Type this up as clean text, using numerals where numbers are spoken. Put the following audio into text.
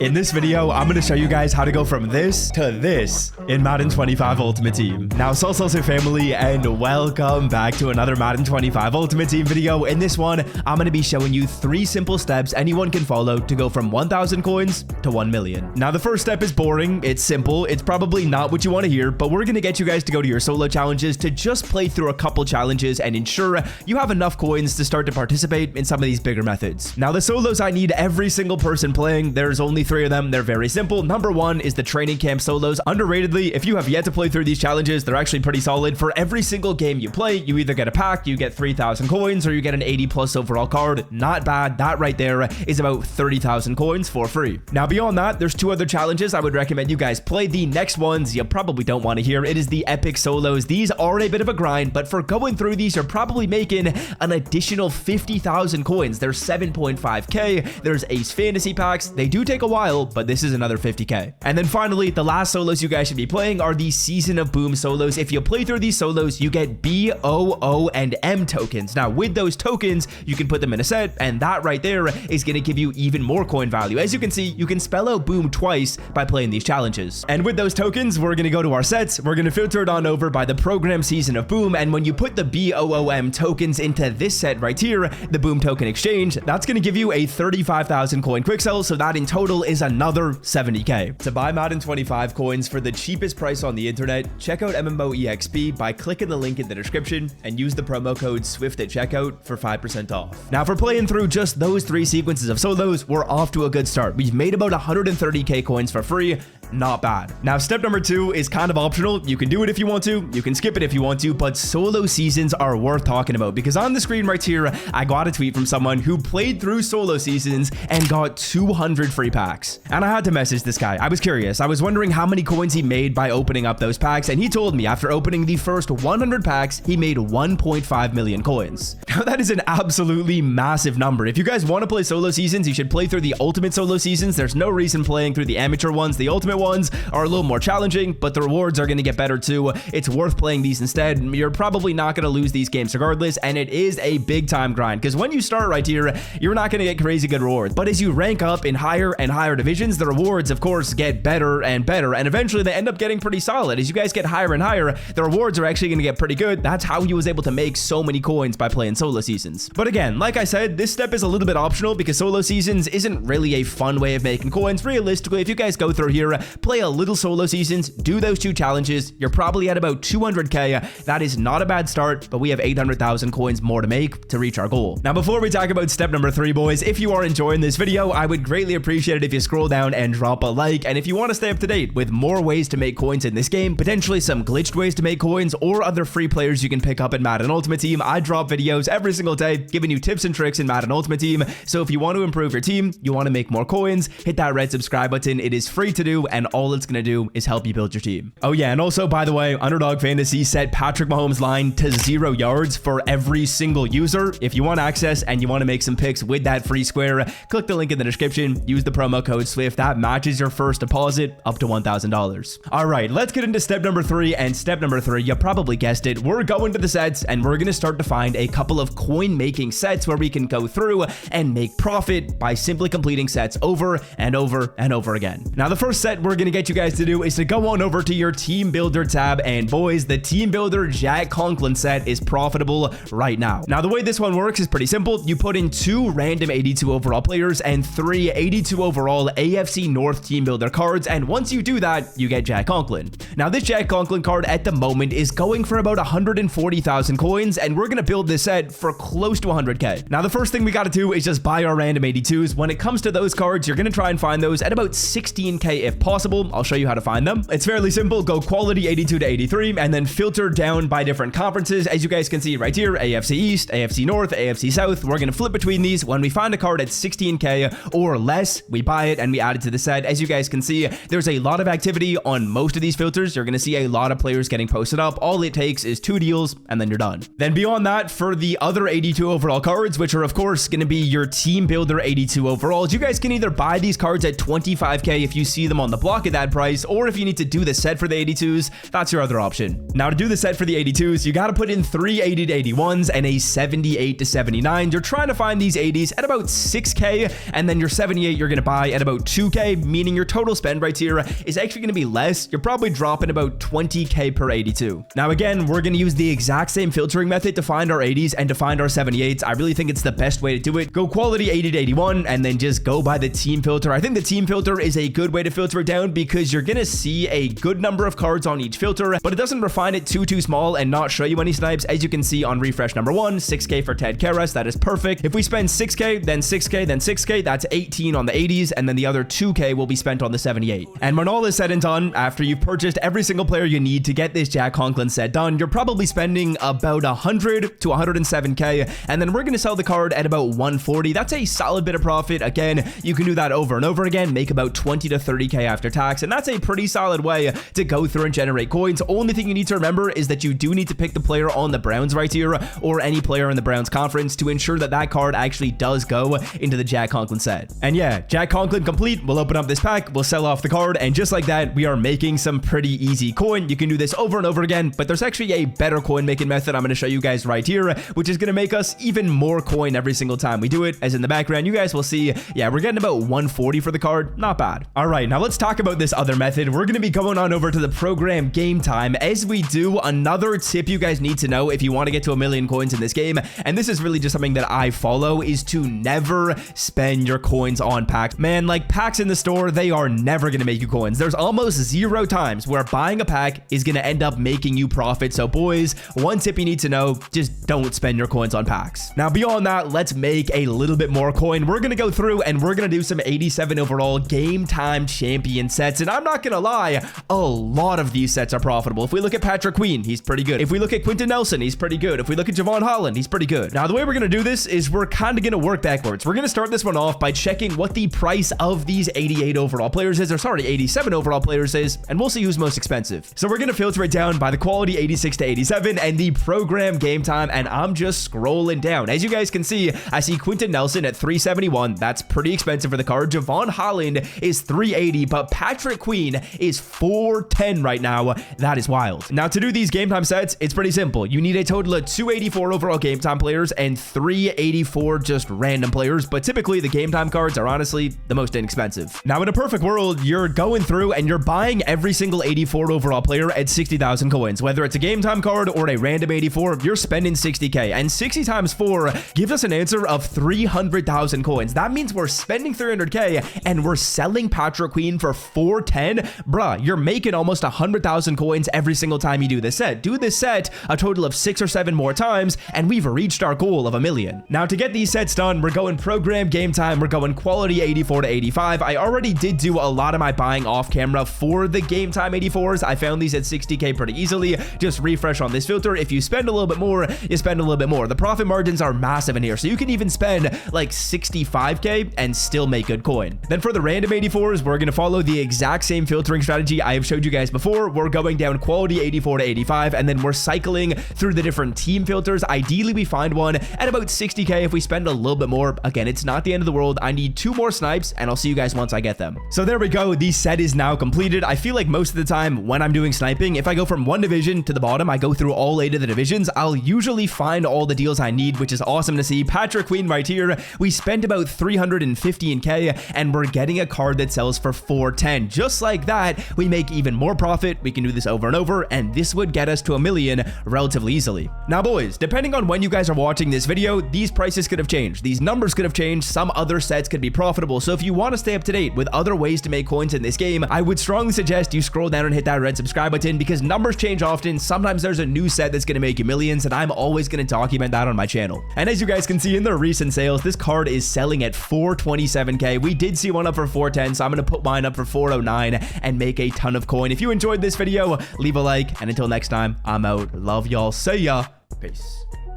In this video, I'm going to show you guys how to go from this to this in Madden 25 Ultimate Team. Now, Salsa family, and welcome back to another Madden 25 Ultimate Team video. In this one, I'm going to be showing you 3 simple steps anyone can follow to go from 1,000 coins to 1 million. Now, the first step is boring. It's simple. It's probably not what you want to hear, but we're going to get you guys to go to your solo challenges to just play through a couple challenges and ensure you have enough coins to start to participate in some of these bigger methods. Now, the solos I need every single person playing. There's only 3 of them. They're very simple. Number 1 is the training camp solos. Underratedly, if you have yet to play through these challenges, they're actually pretty solid. For every single game you play, you either get a pack, you get 3,000 coins, or you get an 80 plus overall card. Not bad. That right there is about 30,000 coins for free. Now, beyond that, there's 2 other challenges I would recommend you guys play. The next ones you probably don't want to hear. It is the epic solos. These are a bit of a grind, but for going through these, you're probably making an additional 50,000 coins. There's 7.5k. There's ace fantasy packs. They do take a while, but this is another 50k. And then finally, the last solos you guys should be playing are the Season of Boom solos. If you play through these solos, you get B, O, O, and M tokens. Now, with those tokens, you can put them in a set, and that right there is going to give you even more coin value. As you can see, you can spell out Boom twice by playing these challenges. And with those tokens, we're going to go to our sets. We're going to filter it on over by the program Season of Boom, and when you put the BOOM tokens into this set right here, the Boom token exchange, that's going to give you a 35,000 coin quick sell, so that in total is another 70k. To buy Madden 25 coins for the cheapest price on the internet, check out MMOEXP by clicking the link in the description and use the promo code SWIFT at checkout for 5% off. Now, for playing through just those 3 sequences of solos, we're off to a good start. We've made about 130k coins for free. Not bad. Now, step number 2 is kind of optional. You can do it if you want to, you can skip it if you want to, but solo seasons are worth talking about because on the screen right here, I got a tweet from someone who played through solo seasons and got 200 free packs. And I had to message this guy. I was curious. I was wondering how many coins he made by opening up those packs, and he told me after opening the first 100 packs, he made 1.5 million coins. Now, that is an absolutely massive number. If you guys want to play solo seasons, you should play through the ultimate solo seasons. There's no reason playing through the amateur ones. The ultimate ones are a little more challenging, but the rewards are going to get better too. It's worth playing these instead. You're probably not going to lose these games regardless, and it is a big time grind because when you start right here, you're not going to get crazy good rewards, but as you rank up in higher and higher divisions, the rewards of course get better and better, and eventually they end up getting pretty solid. As you guys get higher and higher, the rewards are actually going to get pretty good. That's how he was able to make so many coins by playing solo seasons. But again, like I said, this step is a little bit optional because solo seasons isn't really a fun way of making coins. Realistically, if you guys go through here, play a little solo seasons, do those 2 challenges, you're probably at about 200k. That is not a bad start, but we have 800,000 coins more to make to reach our goal. Now, before we talk about step number 3, boys, if you are enjoying this video, I would greatly appreciate it if you scroll down and drop a like. And if you want to stay up to date with more ways to make coins in this game, potentially some glitched ways to make coins or other free players you can pick up in Madden Ultimate Team, I drop videos every single day giving you tips and tricks in Madden Ultimate Team. So if you want to improve your team, you want to make more coins, hit that red subscribe button. It is free to do, and all it's going to do is help you build your team. Oh yeah, and also, by the way, Underdog Fantasy set Patrick Mahomes' line to 0 yards for every single user. If you want access and you want to make some picks with that free square, click the link in the description, use the promo code SWIFT. That matches your first deposit up to $1,000. All right, let's get into step number 3, and step number 3, you probably guessed it, we're going to the sets, and we're going to start to find a couple of coin making sets where we can go through and make profit by simply completing sets over and over and over again. Now, the first set we're going to get you guys to do is to go on over to your team builder tab, and boys, the team builder Jack Conklin set is profitable right now. Now, the way this one works is pretty simple. You put in 2 random 82 overall players and 3 82 overall AFC North team builder cards, and once you do that, you get Jack Conklin. Now, this Jack Conklin card at the moment is going for about 140,000 coins, and we're going to build this set for close to 100k. Now, the first thing we got to do is just buy our random 82s. When it comes to those cards, you're going to try and find those at about 16k if possible. I'll show you how to find them. It's fairly simple. Go quality 82 to 83 and then filter down by different conferences. As you guys can see right here, AFC East, AFC North, AFC South. We're going to flip between these. When we find a card at 16k or less, we buy it and we add it to the set. As you guys can see, there's a lot of activity on most of these filters. You're going to see a lot of players getting posted up. All it takes is 2 deals and then you're done. Then beyond that, for the other 82 overall cards, which are of course going to be your team builder 82 overalls, you guys can either buy these cards at 25k if you see them on the block at that price, or if you need to do the set for the 82s, that's your other option. Now, to do the set for the 82s, you got to put in 3 80 to 81s and a 78 to 79. You're trying to find these 80s at about 6k, and then your 78 you're going to buy at about 2k, meaning your total spend right here is actually going to be less. You're probably dropping about 20k per 82. Now, again, we're going to use the exact same filtering method to find our 80s and to find our 78s. I really think it's the best way to do it. Go quality 80 to 81 and then just go by the team filter. I think the team filter is a good way to filter it down because you're going to see a good number of cards on each filter, but it doesn't refine it too small and not show you any snipes. As you can see on refresh number 1, 6k for Ted Karras. That is perfect. If we spend 6k, then 6k, then 6k, that's 18 on the 80s, and then the other 2k will be spent on the 78. And when all is said and done, after you've purchased every single player you need to get this Jack Conklin set done, you're probably spending about 100 to 107k, and then we're going to sell the card at about 140. That's a solid bit of profit. Again, you can do that over and over again, make about 20 to 30k after tax, and that's a pretty solid way to go through and generate coins. Only thing you need to remember is that you do need to pick the player on the Browns right here, or any player in the Browns conference, to ensure that that card actually does go into the Jack Conklin set. And yeah, Jack Conklin complete. We'll open up this pack, we'll sell off the card, and just like that, we are making some pretty easy coin. You can do this over and over again, but there's actually a better coin making method I'm going to show you guys right here, which is going to make us even more coin every single time we do it. As in the background, you guys will see, yeah, we're getting about 140 for the card. Not bad. All right, now let's talk about this other method. We're going to be going on over to the program Game Time. As we do, another tip you guys need to know if you want to get to 1 million coins in this game, and this is really just something that I follow, is to never spend your coins on packs. Man, like packs in the store, they are never going to make you coins. There's almost 0 times where buying a pack is going to end up making you profit. So boys, one tip you need to know, just don't spend your coins on packs. Now, beyond that, let's make a little bit more coin. We're going to go through and we're going to do some 87 overall Game Time champion sets. And I'm not going to lie, a lot of these sets are profitable. If we look at Patrick Queen, he's pretty good. If we look at Quentin Nelson, he's pretty good. If we look at Jevon Holland, he's pretty good. Now, the way we're going to do this is we're kind of going to work backwards. We're going to start this one off by checking what the price of these 88 overall players is, or sorry, 87 overall players is, and we'll see who's most expensive. So we're going to filter it down by the quality 86 to 87 and the program Game Time, and I'm just scrolling down. As you guys can see, I see Quentin Nelson at 371. That's pretty expensive for the card. Jevon Holland is 380, but Patrick Queen is 410 right now. That is wild. Now, to do these Game Time sets, it's pretty simple. You need a total of 284 overall Game Time players and 384 just random players, but typically the Game Time cards are honestly the most inexpensive. Now, in a perfect world, you're going through and you're buying every single 84 overall player at 60,000 coins. Whether it's a Game Time card or a random 84, you're spending 60k, and 60 times 4 gives us an answer of 300,000 coins. That means we're spending 300k and we're selling Patrick Queen for 410. Bruh, you're making almost 100,000 coins every single time you do this set. Do this set a total of 6 or 7 more times, and we've reached our goal of 1 million. Now, to get these sets done, we're going program Game Time. We're going quality 84 to 85. I already did do a lot of my buying off camera for the Game Time 84s. I found these at 60k pretty easily. Just refresh on this filter. If you spend a little bit more, you spend a little bit more. The profit margins are massive in here, so you can even spend like 65k and still make good coin. Then for the random 84s, we're going to follow the exact same filtering strategy I have showed you guys before. We're going down quality 84 to 85, and then we're cycling through the different team filters. Ideally, we find one at about 60k. If we spend a little bit more, again, it's not the end of the world. I need 2 more snipes, and I'll see you guys once I get them. So there we go. The set is now completed. I feel like most of the time when I'm doing sniping, if I go from one division to the bottom, I go through all 8 of the divisions, I'll usually find all the deals I need, which is awesome to see. Patrick Queen right here, we spent about 315k, and we're getting a card that sells for 410. Just like that, we make even more profit. We can do this over and over, and this would get us to 1 million relatively easily. Now, boys, depending on when you guys are watching this video, these prices could have changed. These numbers could have changed. Some other sets could be profitable. So if you want to stay up to date with other ways to make coins in this game, I would strongly suggest you scroll down and hit that red subscribe button, because numbers change often. Sometimes there's a new set that's going to make you millions, and I'm always going to document that on my channel. And as you guys can see in the recent sales, this card is selling at 427k. We did see one up for 410, so I'm going to put mine up for 409 and make a ton of coin. If you enjoyed this video, leave a like, and until next time, I'm out. Love y'all. See ya. Peace.